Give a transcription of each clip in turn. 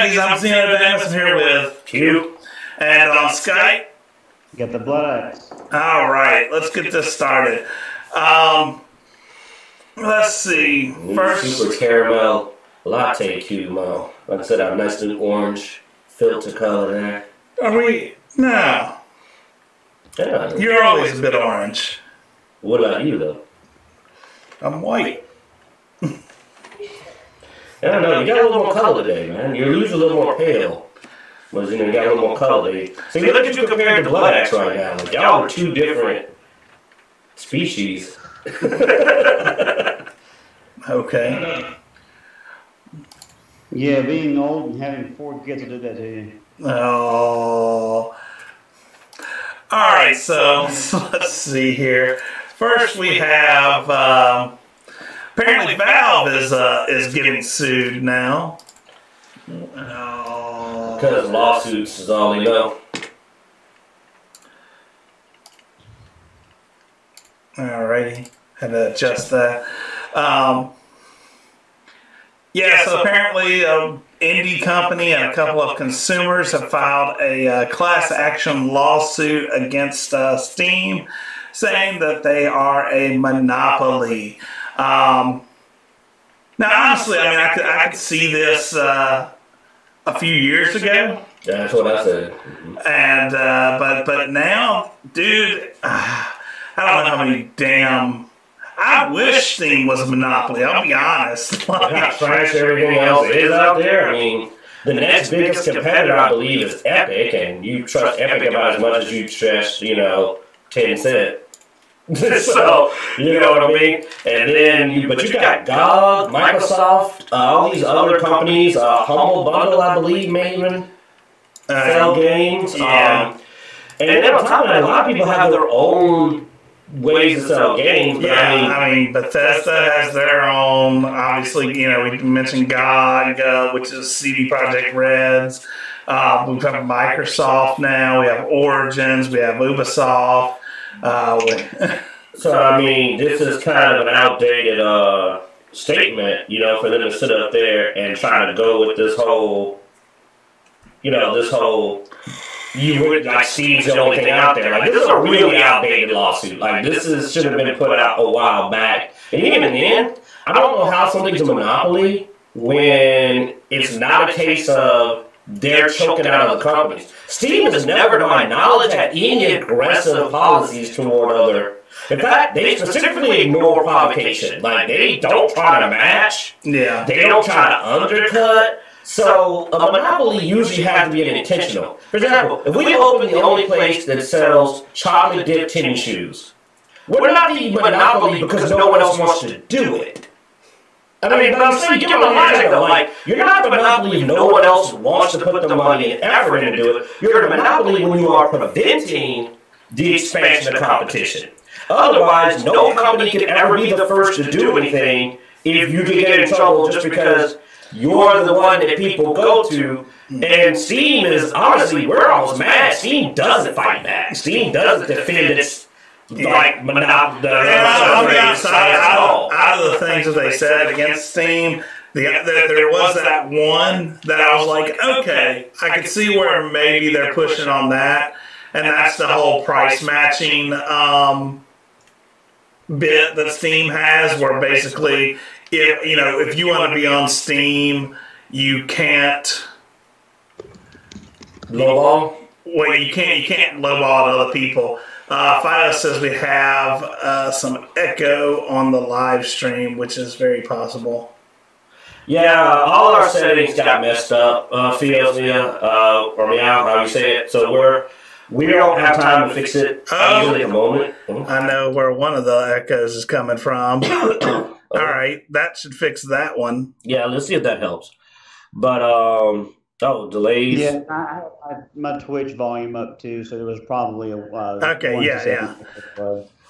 Dicejunkies. I'm Zeno Davis. I'm here with Q. And on Skype. Get the blood X. All right, let's get this started. Let's see. First, super caramel latte Q, Mo. Like I said, our nice new orange filter color there. Are we? No. Yeah. You're always a bit orange. What about you, though? I'm white. I don't know. You got a little more color today, man. You're usually a little more pale. But, you know, you got a little more color today. See, look at you compared to Blood X right now. Like, y'all are two different species. Okay. Yeah, being old and having 4 kids will do that to you. Oh. All right, so let's see here. First, we have apparently Valve is getting sued now. Oh. Because lawsuits is all they know. Alrighty, had to adjust that. Yeah, so apparently an indie company and a couple of consumers have filed a class action lawsuit against Steam, saying that they are a monopoly. Now, honestly, I mean, I could see this a few years ago. Yeah, that's what I said. And but now, dude, I don't know how many damn. I wish Steam was a monopoly. I'll be honest. How trash everything else is out there. I mean, the next biggest competitor, I believe, is Epic, and you trust Epic about as much as you trust, you know, 10 Cent. So, you know what I mean? And then, but you got GOG, Microsoft, all these other companies, Humble Bundle, I believe, may even sell games. Yeah. And then on top of that, a lot of people have their own ways to sell games. But Yeah, I mean, Bethesda has their own, obviously, you know, we mentioned GOG, which is CD Projekt Red's. We have Microsoft now, we have Origins, we have Ubisoft. So, I mean, this is kind of an outdated statement, you know, for them to sit up there and try to go with this whole, you know, you would, like, Steve's the only thing out there. Like, this is a really outdated lawsuit. Like, should have been put out a while back. And even in the end, I don't know how something's a monopoly when it's not a case of they're choking out other companies. Steam has never, to my knowledge, had any aggressive policies toward other. In fact, they specifically ignore provocation. Like, they don't try to match. Yeah. They don't try to undercut. So, a monopoly usually has to be intentional. For example, if we open the only place that sells chocolate-dipped tennis shoes, we're not the monopoly because no one else wants to do it. I mean, but I'm saying, give them the logic, though. Like, you're not the monopoly if no one else wants to put the money and effort into it. You're the monopoly when you are preventing the expansion of competition. Otherwise, no company can ever be the first to do anything if you can get in trouble just because you're the one that people go to. And Steam is, honestly, we're almost mad. Steam doesn't fight back. Steam doesn't defend its, like, monopoly. I'll be honest, out of the things that they said against Steam, there was that one that I was like, okay, I could see where maybe they're pushing on that. And that's the whole price matching bit that Steam has, where basically, if you want to be on Steam, you can't lowball. Well, you can't lowball other people. Fido says we have some echo on the live stream, which is very possible. Yeah, all our settings got messed up. Fido's or Meow, how you say it. So we don't have time to fix it easily at the moment. I know where one of the echoes is coming from. All right, that should fix that one. Yeah, let's see if that helps. But delays. Yeah, I had my Twitch volume up too, so there was probably a. Okay, yeah.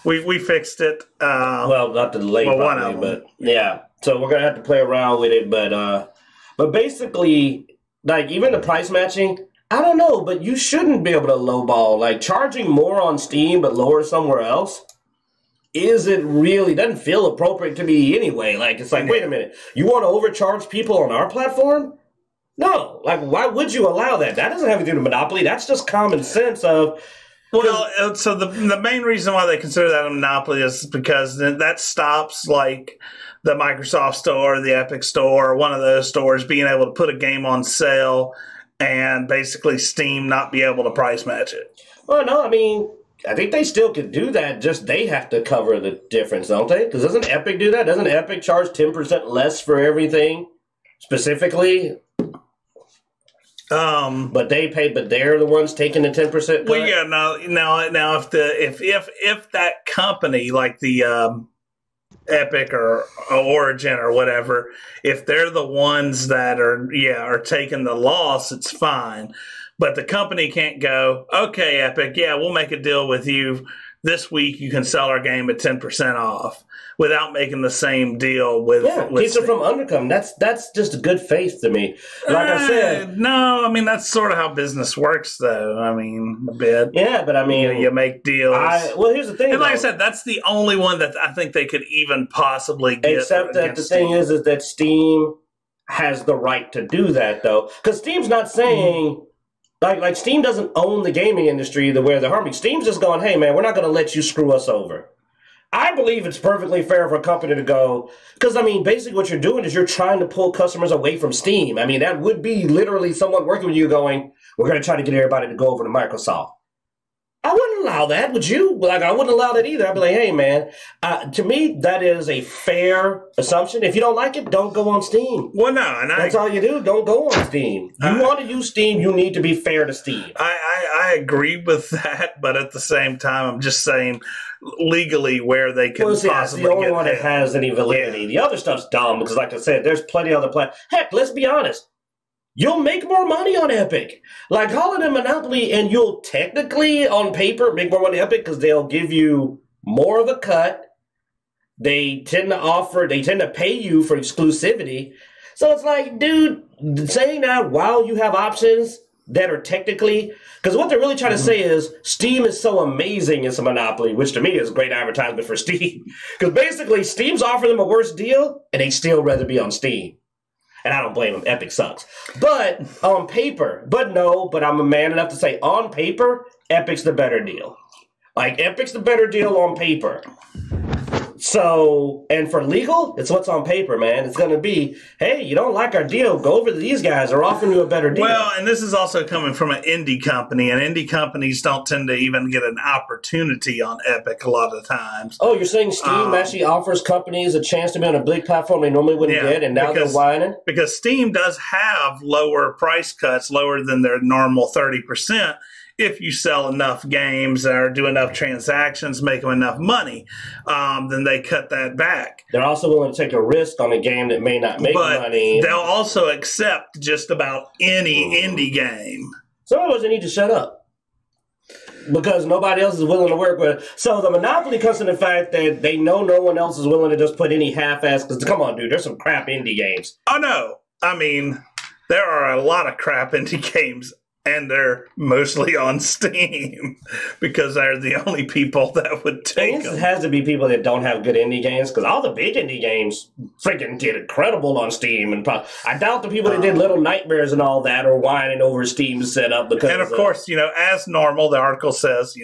We fixed it. Well, not the delay, probably, but yeah. So we're gonna have to play around with it, but basically, like, even the price matching, I don't know, but you shouldn't be able to lowball. Like, charging more on Steam but lower somewhere else doesn't feel appropriate to me anyway. Like, it's like, wait a minute, you want to overcharge people on our platform? No, like why would you allow that? That doesn't have to do with monopoly. That's just common sense of. Well, so the main reason why they consider that a monopoly is because that stops like the Microsoft Store, the Epic Store, one of those stores being able to put a game on sale and basically Steam not be able to price match it. Well, no, I mean, I think they still could do that. Just they have to cover the difference, don't they? Because doesn't Epic do that? Doesn't Epic charge 10% less for everything specifically? But they're the ones taking the 10%. Well, yeah, now if that company like the Epic or Origin or whatever, if they're the ones that are taking the loss, it's fine. But the company can't go, okay, Epic, yeah, we'll make a deal with you. This week you can sell our game at 10% off without making the same deal with. Yeah, keeps it from undercoming. That's just good faith to me. Like I said, no, I mean that's sort of how business works, though. I mean, a bit. Yeah, but I mean, you make deals. Well, here's the thing. And like I said, that's the only one that I think they could even possibly get. Except that the thing is that Steam has the right to do that, though, because Steam's not saying. Like Steam doesn't own the gaming industry the way they're harming. Steam's just going, hey, man, we're not going to let you screw us over. I believe it's perfectly fair for a company to go, because, I mean, basically what you're doing is you're trying to pull customers away from Steam. I mean, that would be literally someone working with you going, we're going to try to get everybody to go over to Microsoft. I wouldn't allow that, would you? Like, I wouldn't allow that either. I'd be like, hey, man, to me, that is a fair assumption. If you don't like it, don't go on Steam. Well, no. And that's all you do. Don't go on Steam. You want to use Steam, you need to be fair to Steam. I agree with that, but at the same time, I'm just saying legally where they can possibly that's the only one that has any validity. Yeah. The other stuff's dumb because, like I said, there's plenty of other platforms. Heck, let's be honest. You'll make more money on Epic. Like, call it a monopoly, and you'll technically, on paper, make more money on Epic because they'll give you more of a cut. They tend to pay you for exclusivity. So it's like, dude, saying that while you have options that are technically... Because what they're really trying to say is Steam is so amazing it's a monopoly, which to me is great advertisement for Steam. Because basically, Steam's offering them a worse deal, and they'd still rather be on Steam. And I don't blame them. Epic sucks. But on paper, but I'm a man enough to say on paper, Epic's the better deal. Like, Epic's the better deal on paper. So, and for legal, it's what's on paper, man. It's going to be, hey, you don't like our deal, go over to these guys. They're offering you a better deal. Well, and this is also coming from an indie company, and indie companies don't tend to even get an opportunity on Epic a lot of times. Oh, you're saying Steam actually offers companies a chance to be on a big platform they normally wouldn't get, and now they're whining? Because Steam does have lower price cuts, lower than their normal 30%. If you sell enough games or do enough transactions, make them enough money, then they cut that back. They're also willing to take a risk on a game that may not make money. They'll also accept just about any indie game. Some of us need to shut up because nobody else is willing to work with it. So the monopoly comes from the fact that they know no one else is willing to just put any half-ass. Because come on, dude, there's some crap indie games. Oh, no. I mean, there are a lot of crap indie games. And they're mostly on Steam because they're the only people that would take them. It has to be people that don't have good indie games because all the big indie games freaking did incredible on Steam. And I doubt the people that did Little Nightmares and all that are whining over Steam's setup. And of course, as normal, the article says,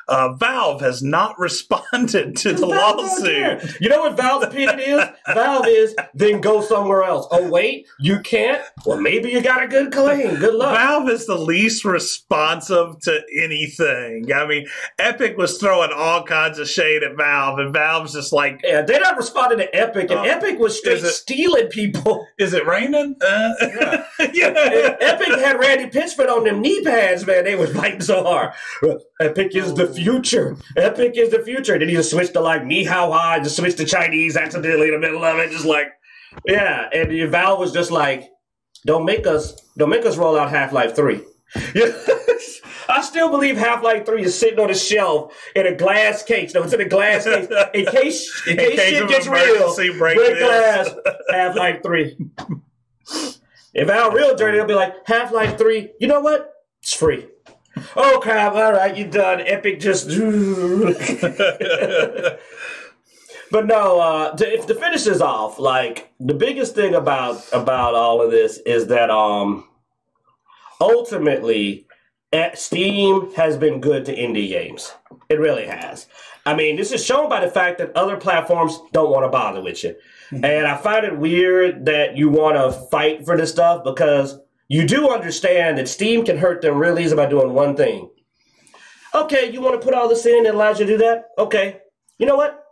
Valve has not responded to the lawsuit. You know what Valve's opinion is? Valve is, then go somewhere else. Oh, wait, you can't? Well, maybe you got a good claim. Good luck. Valve is the least responsive to anything. I mean, Epic was throwing all kinds of shade at Valve, and Valve's just like... Yeah, they not responding to Epic, and Epic was straight stealing people. Is it raining? Yeah. Epic had Randy Pitchford on them knee pads, man. They was fighting so hard. Epic is the future. Epic is the future. Then he just switched to like Ni Hao Ha, just switched to Chinese accidentally in the middle of it, just like, yeah. And Valve was just like, don't make us roll out Half-Life 3. I still believe Half-Life 3 is sitting on a shelf in a glass case. No, it's in a glass case. In case shit gets real, break glass, Half-Life 3. If Valve real dirty, they'll be like, Half-Life 3, you know what? It's free. Oh, crap. All right, you're done. Epic just... But no, to finish this off, like the biggest thing about all of this is that ultimately Steam has been good to indie games. It really has. I mean, this is shown by the fact that other platforms don't want to bother with you. And I find it weird that you want to fight for this stuff because you do understand that Steam can hurt them real easy by doing one thing. Okay, you want to put all this in that allows you to do that? Okay. You know what?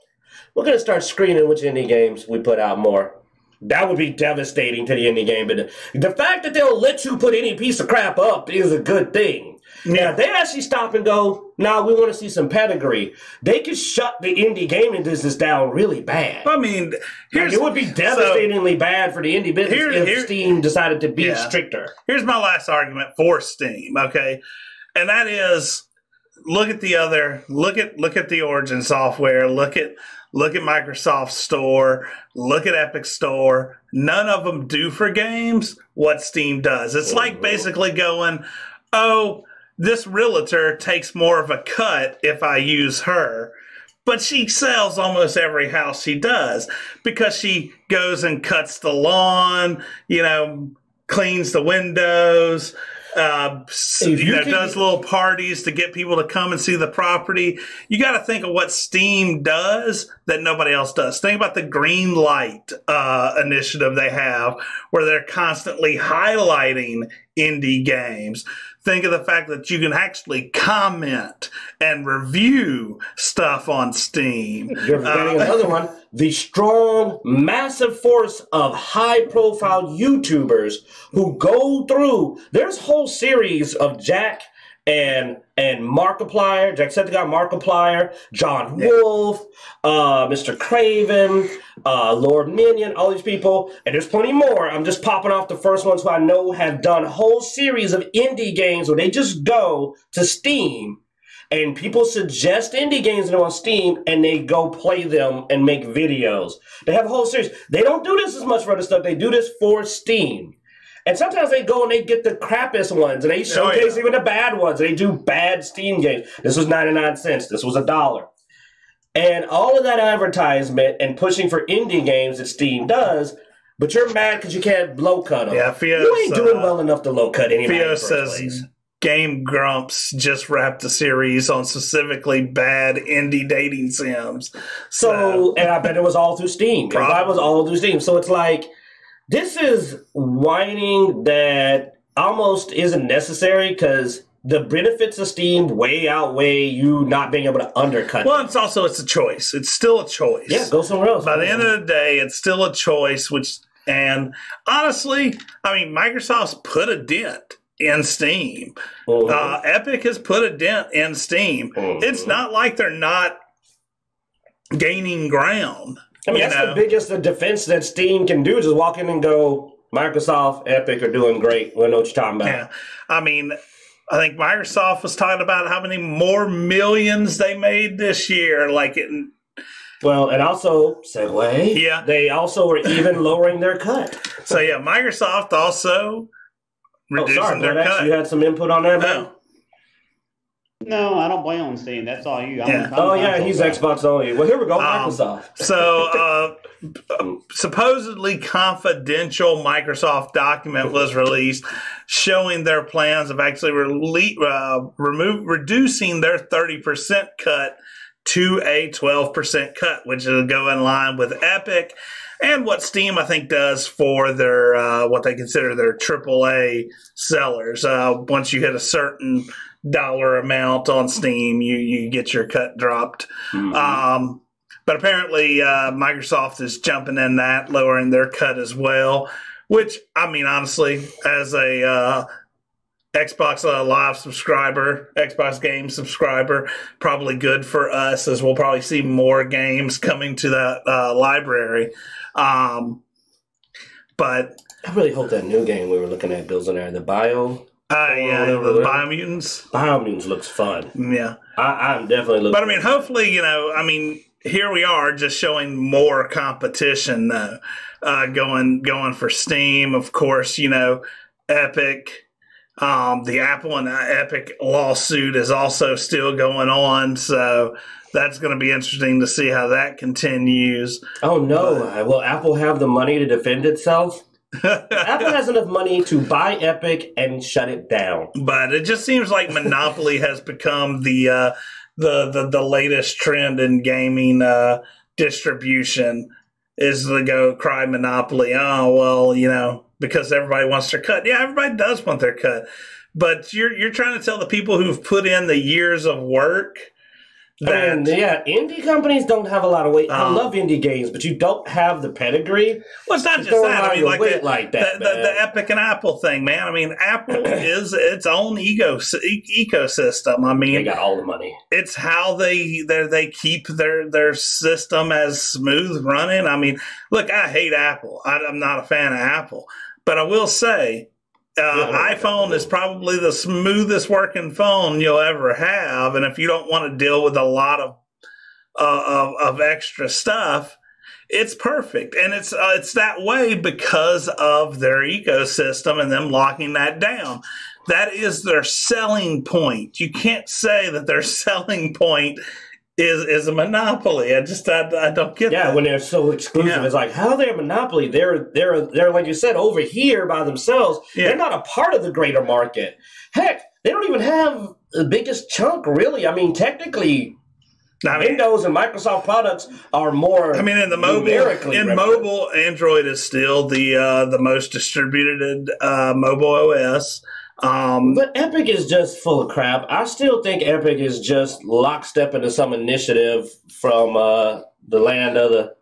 We're going to start screening which indie games we put out more. That would be devastating to the indie game. But the fact that they'll let you put any piece of crap up is a good thing. Now, if they actually stop and go, nah, we want to see some pedigree, they could shut the indie gaming business down really bad. I mean, it would be devastatingly bad for the indie business if Steam decided to be stricter. Here's my last argument for Steam, okay? And that is, look at the Origin software, look at Microsoft Store, look at Epic Store. None of them do for games what Steam does. It's like basically going, oh, this realtor takes more of a cut if I use her, but she sells almost every house she does because she goes and cuts the lawn, cleans the windows, does little parties to get people to come and see the property. You got to think of what Steam does that nobody else does. Think about the green light initiative they have where they're constantly highlighting indie games. Think of the fact that you can actually comment and review stuff on Steam. You're forgetting another one. The strong, massive force of high-profile YouTubers who go through. There's a whole series of Jack and Markiplier, Jacksepticeye Markiplier, John Wolf, Mr. Craven, Lord Minion, all these people, and there's plenty more. I'm just popping off the first ones who I know have done a whole series of indie games where they just go to Steam and people suggest indie games on Steam and they go play them and make videos. They have a whole series. They don't do this as much for other stuff. They do this for Steam. And sometimes they go and they get the crappiest ones and they showcase even the bad ones. They do bad Steam games. This was 99 cents. This was $1. And all of that advertisement and pushing for indie games that Steam does, but you're mad because you can't low cut them. Yeah, Fios, you ain't doing well enough to low cut anybody. Fios says Game Grumps just wrapped a series on specifically bad indie dating sims. So and I bet it was all through Steam. It was all through Steam. So it's like, this is whining that almost isn't necessary because the benefits of Steam way outweigh you not being able to undercut Well, it's a choice. It's still a choice. Yeah, go somewhere else. By the end of the day, it's still a choice, and honestly, I mean, Microsoft's put a dent in Steam. Epic has put a dent in Steam. It's not like they're not gaining ground. I mean, that's the biggest defense that Steam can do is just walk in and go, Microsoft, Epic are doing great. We know what you're talking about. Yeah. I mean, I think Microsoft was talking about how many more millions they made this year. Well, and also, segue, yeah, they also were even lowering their cut. So, yeah, Microsoft also reducing their cut. You had some input on that, man? No, I don't play on Steam. That's all you. He's Xbox only. Well, here we go, Microsoft. So, supposedly confidential Microsoft document was released showing their plans of actually reducing their 30% cut to a 12% cut, which will go in line with Epic and what Steam, I think, does for their what they consider their AAA sellers. Once you hit a certain dollar amount on Steam, you get your cut dropped. But apparently Microsoft is jumping in that, lowering their cut as well, which, I mean, honestly, as a Xbox Live subscriber, Xbox Game subscriber, probably good for us, as we'll probably see more games coming to that library. But I really hope that new game we were looking at, Bill's in there, the Bio. The Biomutants. Biomutants looks fun. Yeah. I'm definitely looking. But I mean, hopefully, here we are just showing more competition, though. Going for Steam, of course, Epic. The Apple and Epic lawsuit is also still going on. So That's going to be interesting to see how that continues. Oh no! Will Apple have the money to defend itself? Apple has enough money to buy Epic and shut it down. But it just seems like monopoly has become the latest trend in gaming distribution. Is to go cry monopoly. Oh well, because everybody wants their cut. Yeah, everybody does want their cut. But you're trying to tell the people who've put in the years of work. Indie companies don't have a lot of weight. I love indie games, but you don't have the pedigree. Well, it's not just that. I mean, the Epic and Apple thing, man. I mean, Apple is its own ecosystem. I mean, they got all the money. It's how they keep their system as smooth running. I mean, look, I hate Apple. I'm not a fan of Apple, but I will say, iPhone is probably the smoothest working phone you'll ever have, and if you don't want to deal with a lot of extra stuff, it's perfect. And it's that way because of their ecosystem and them locking that down. That is their selling point. You can't say that their selling point is a monopoly. I don't get that. Yeah, when they're so exclusive, it's like, how are they a monopoly? They're like you said, over here by themselves. Yeah. They're not a part of the greater market. Heck, they don't even have the biggest chunk, really. I mean, technically, Windows and Microsoft products are more. I mean, in mobile, Android is still the most distributed mobile OS. But Epic is just full of crap. I still think Epic is just lockstep into some initiative from the land of the.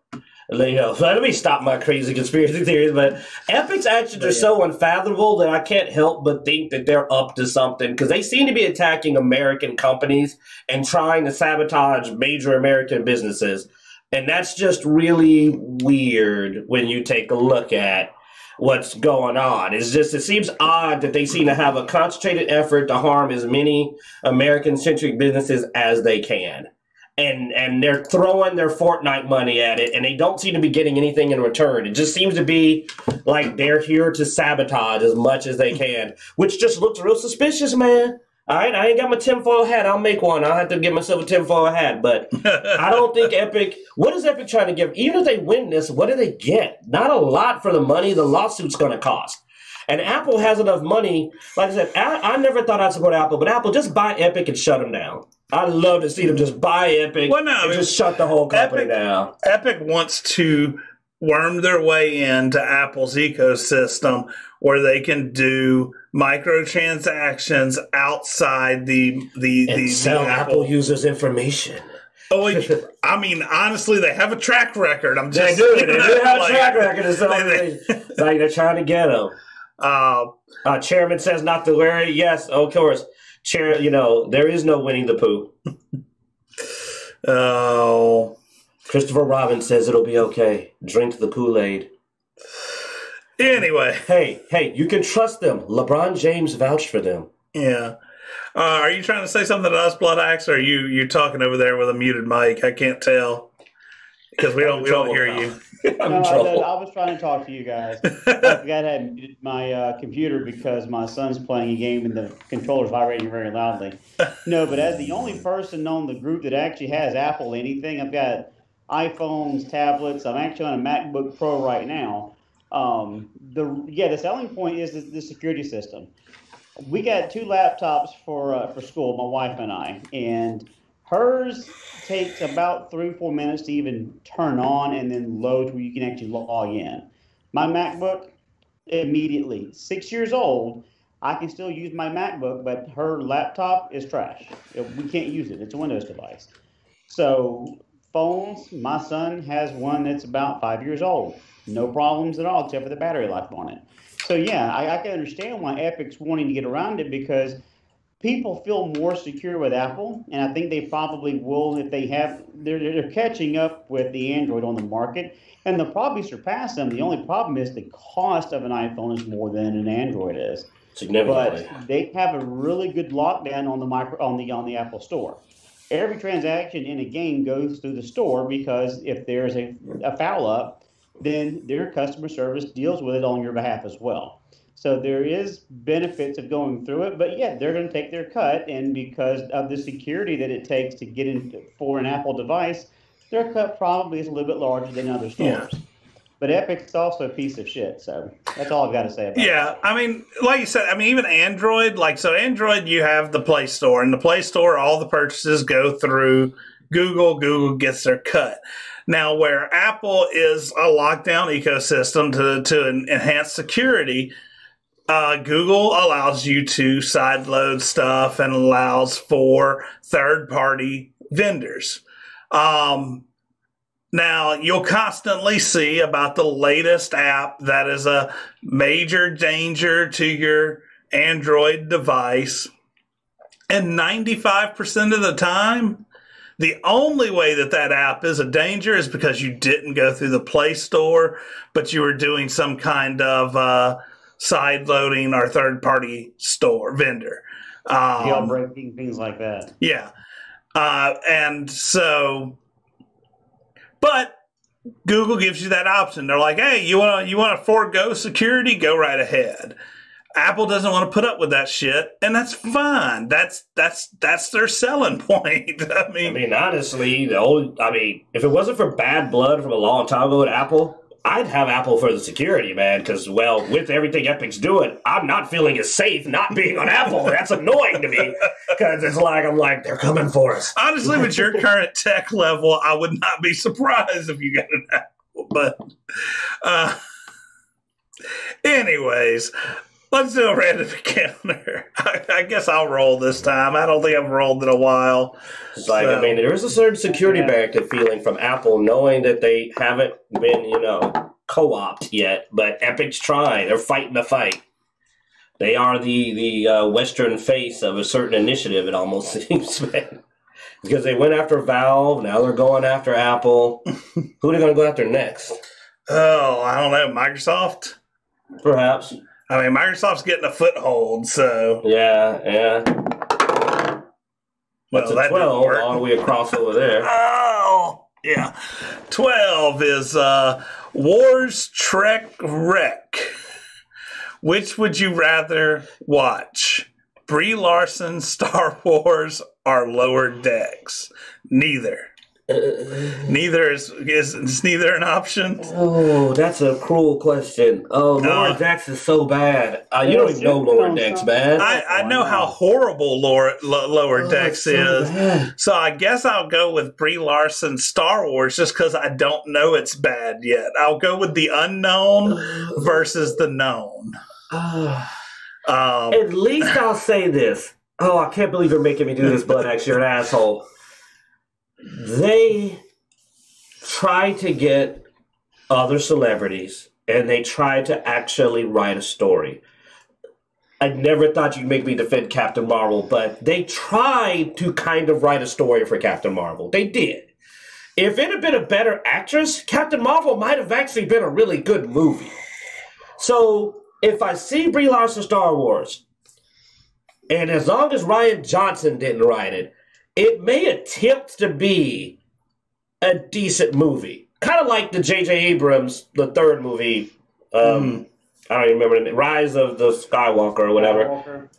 Let me stop my crazy conspiracy theories, but Epic's actions are so unfathomable that I can't help but think that they're up to something, because they seem to be attacking American companies and trying to sabotage major American businesses. And that's just really weird when you take a look at what's going on. It seems odd that they seem to have a concentrated effort to harm as many American-centric businesses as they can. And they're throwing their Fortnite money at it, and they don't seem to be getting anything in return. It just seems to be like they're here to sabotage as much as they can, which just looks real suspicious, man. All right, I ain't got my tinfoil hat. I'll make one. I'll have to get myself a tinfoil hat. But I don't think Epic... What is Epic trying to give? Even if they win this, what do they get? Not a lot for the money the lawsuit's going to cost. And Apple has enough money. Like I said, I never thought I'd support Apple, but Apple, just buy Epic and shut them down. I'd love to see them just buy Epic and just shut the whole company down. Epic wants to worm their way into Apple's ecosystem where they can do microtransactions outside the sell Apple users information. Oh, I mean, honestly, they have a track record. They do have a track record. It's like they're trying to get them. Chairman says not to worry. Yes, of course. Chair, there is no Winnie the Pooh. Oh. Christopher Robin says it'll be okay. Drink the Kool-Aid. Anyway. Hey, you can trust them. LeBron James vouched for them. Yeah. Are you trying to say something to us, Blood Axe, or are you talking over there with a muted mic? I can't tell because we don't hear you. I was trying to talk to you guys. I forgot I had muted my computer because my son's playing a game and the controller's vibrating very loudly. No, but as the only person on the group that actually has Apple anything, I've got iPhones, tablets. I'm actually on a MacBook Pro right now. The selling point is the security system. We got 2 laptops for school, my wife and I, and hers takes about 3 or 4 minutes to even turn on and then load where you can actually log in. My MacBook, immediately. 6 years old, I can still use my MacBook, but her laptop is trash. We can't use it. It's a Windows device. So phones, my son has one that's about 5 years old. No problems at all except for the battery life on it. So yeah, I can understand why Epic's wanting to get around it, because people feel more secure with Apple, and I think they probably will if they have. They're catching up with the Android on the market, and they'll probably surpass them. The only problem is the cost of an iPhone is more than an Android is. Significantly. But they have a really good lockdown on the Apple Store. Every transaction in a game goes through the store, because if there's a foul up, then their customer service deals with it on your behalf as well. So there is benefits of going through it, but yeah, they're going to take their cut, and because of the security that it takes to get in for an Apple device, their cut probably is a little bit larger than other Yeah. stores. But Epic's also a piece of shit, so that's all I've got to say about it. Yeah, I mean, like you said, I mean, even Android, like, so Android, you have the Play Store. In the Play Store, all the purchases go through Google. Google gets their cut. Now, where Apple is a lockdown ecosystem to enhance security, Google allows you to sideload stuff and allows for third-party vendors. Now, you'll constantly see about the latest app that is a major danger to your Android device. And 95% of the time, the only way that that app is a danger is because you didn't go through the Play Store, but you were doing some kind of side loading or third-party store vendor. Jailbreaking, things like that. Yeah. And so... But Google gives you that option. They're like, hey, you want to forego security? Go right ahead. Apple doesn't want to put up with that shit, and that's fine. That's their selling point. I mean, honestly, if it wasn't for bad blood from a long time ago at Apple, I'd have Apple for the security, man, because, well, with everything Epic's doing, I'm not feeling as safe not being on Apple. That's annoying to me, because I'm like, they're coming for us. Honestly, with your current tech level, I would not be surprised if you got an Apple. But anyways, let's do a random encounter. I guess I'll roll this time. I don't think I've rolled in a while. It's like, there is a certain security barrier feeling from Apple, knowing that they haven't been, co-opted yet, but Epic's trying. They're fighting the fight. They are the Western face of a certain initiative, it almost seems, man. Because they went after Valve, now they're going after Apple. Who are they going to go after next? Oh, I don't know. Microsoft? Perhaps. I mean, Microsoft's getting a foothold, so... Yeah. That's a 12 all the way across over there. Oh, yeah. 12 is Wars Trek Wreck. Which would you rather watch? Brie Larson, Star Wars, or Lower Decks? Neither. Neither is neither an option. Oh, that's a cruel question. Oh, Lower Decks is so bad. You don't even know Lower Decks, man. I know how horrible Lower Decks is. Bad. So I guess I'll go with Brie Larson Star Wars just because I don't know it's bad yet. I'll go with the unknown versus the known. At least I'll say this. Oh, I can't believe you're making me do this, Bud X. You're an asshole. They try to get other celebrities, and they try to actually write a story. I never thought you'd make me defend Captain Marvel, but they tried to kind of write a story for Captain Marvel. They did. If it had been a better actress, Captain Marvel might have actually been a really good movie. So, if I see Brie Larson Star Wars, and as long as Rian Johnson didn't write it, it may attempt to be a decent movie. Kind of like the J.J. Abrams, the third movie. I don't even remember the name. Rise of the Skywalker or whatever.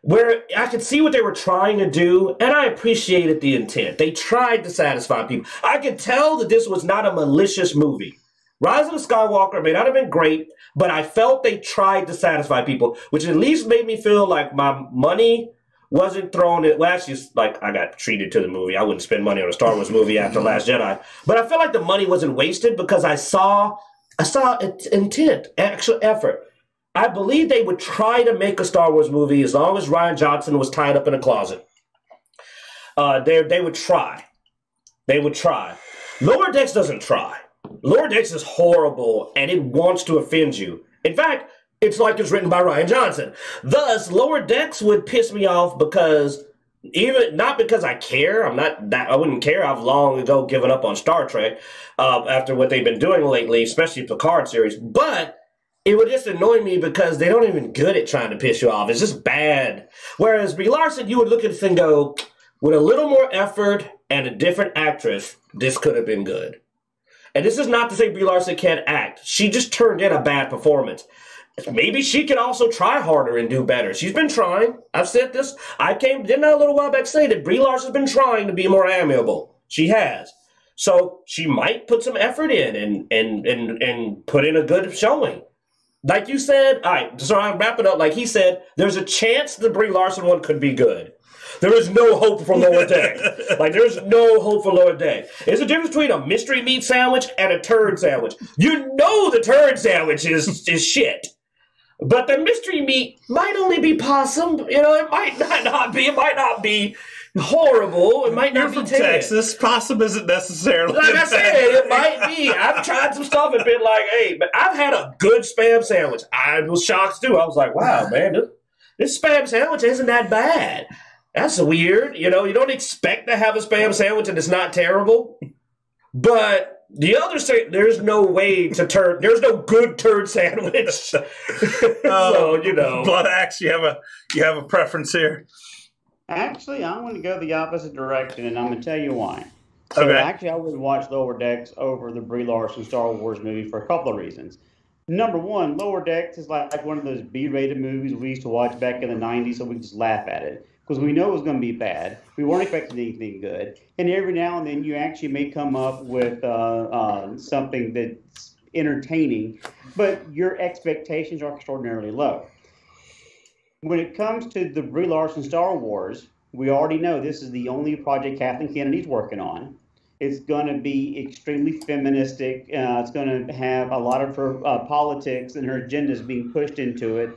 Where I could see what they were trying to do, and I appreciated the intent. They tried to satisfy people. I could tell that this was not a malicious movie. Rise of the Skywalker may not have been great, but I felt they tried to satisfy people, which at least made me feel like my money wasn't thrown in. Well, actually, like, I got treated to the movie. I wouldn't spend money on a Star Wars movie after Last Jedi. But I felt like the money wasn't wasted because I saw intent, actual effort. I believe they would try to make a Star Wars movie as long as Rian Johnson was tied up in a closet. They would try. They would try. Lower Decks doesn't try. Lower Decks is horrible, and it wants to offend you. In fact, it's like it's written by Rian Johnson. Thus, Lower Decks would piss me off because not because I care. I wouldn't care. I've long ago given up on Star Trek after what they've been doing lately, especially the Picard series. But it would just annoy me because they don't even good at trying to piss you off. It's just bad. Whereas Brie Larson, you would look at this and go, with a little more effort and a different actress, this could have been good. And this is not to say Brie Larson can't act. She just turned in a bad performance. maybe she can also try harder and do better. She's been trying. I've said this. Didn't I a little while back say that Brie Larson's been trying to be more amiable. She has. So she might put some effort in and put in a good showing. Like you said, all right, so I'll wrap it up. Like he said, there's a chance the Brie Larson one could be good. There is no hope for Lower Deck. Like, there's no hope for Lower Deck. There's a difference between a mystery meat sandwich and a turd sandwich. You know the turd sandwich is shit. But the mystery meat might only be possum. You know, it might not be horrible. It might not be from Texas. Possum isn't necessarily. Like I said, it might be. I've tried some stuff and been like, hey, but I've had a good Spam sandwich. I was shocked too. I was like, wow, man, this Spam sandwich isn't that bad. That's weird. You know, you don't expect to have a Spam sandwich and it's not terrible. But the other there's no way to turn. There's no good turd sandwich. So, you know. Blood Axe, you have a preference here? Actually, I'm going to go the opposite direction, and I'm going to tell you why. So Okay. actually, I would watch Lower Decks over the Brie Larson Star Wars movie for a couple of reasons. Number one, Lower Decks is like one of those B-rated movies we used to watch back in the 90s, so we could just laugh at it. Because we know it was going to be bad. We weren't expecting anything good. And every now and then, you actually may come up with something that's entertaining, but your expectations are extraordinarily low. When it comes to the Brie Larson Star Wars, we already know this is the only project Kathleen Kennedy's working on. It's going to be extremely feministic. It's going to have a lot of her politics and her agendas being pushed into it,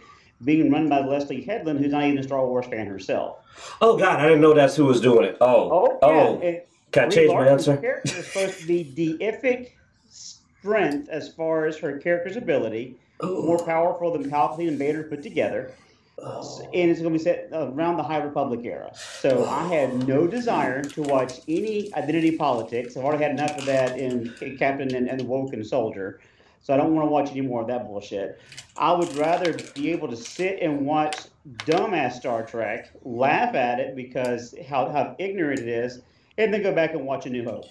being run by Leslie Headland, who's not even a Star Wars fan herself. Oh, God, I didn't know that's who was doing it. Yeah. Can I change my answer? Her character is supposed to be deific strength as far as her character's ability, more powerful than Palpatine and Vader put together. And it's going to be set around the High Republic era. So I had no desire to watch any identity politics. I've already had enough of that in Captain and the Woken Soldier. So I don't want to watch any more of that bullshit. I would rather be able to sit and watch dumbass Star Trek, laugh at it because how ignorant it is, and then go back and watch A New Hope.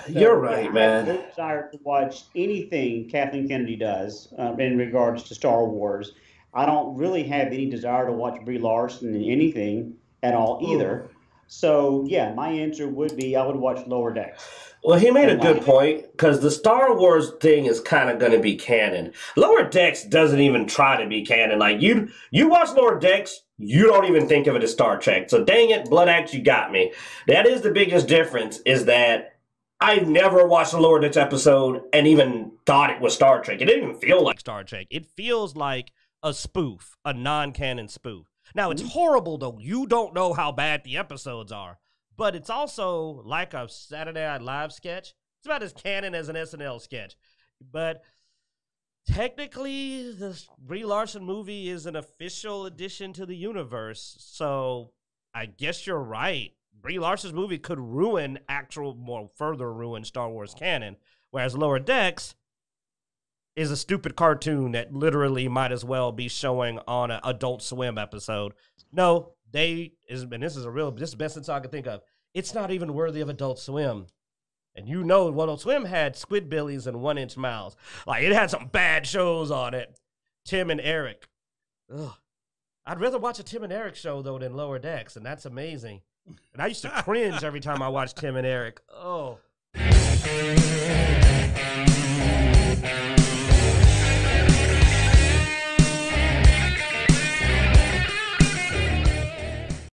You're right, man. I have no desire to watch anything Kathleen Kennedy does in regards to Star Wars. I don't really have any desire to watch Brie Larson in anything at all either. So, yeah, my answer would be I would watch Lower Decks. Well, he made a good point, because the Star Wars thing is kind of going to be canon. Lower Decks doesn't even try to be canon. Like, you watch Lower Decks, you don't even think of it as Star Trek. So, dang it, Blood Axe, you got me. That is the biggest difference, is that I've never watched a Lower Decks episode and even thought it was Star Trek. It didn't even feel like Star Trek. It feels like a spoof, a non-canon spoof. Now, it's horrible, though. You don't know how bad the episodes are. But it's also like a Saturday Night Live sketch. It's about as canon as an SNL sketch. But technically, the Brie Larson movie is an official addition to the universe. So I guess you're right. Brie Larson's movie could further ruin Star Wars canon. Whereas Lower Decks is a stupid cartoon that literally might as well be showing on an Adult Swim episode. No, this is the best sense I can think of. It's not even worthy of Adult Swim. And you know, Adult Swim had Squidbillies and 1-inch mouths. Like, it had some bad shows on it. Tim and Eric. Ugh. I'd rather watch a Tim and Eric show, though, than Lower Decks, and that's amazing. And I used to cringe every time I watched Tim and Eric. Oh.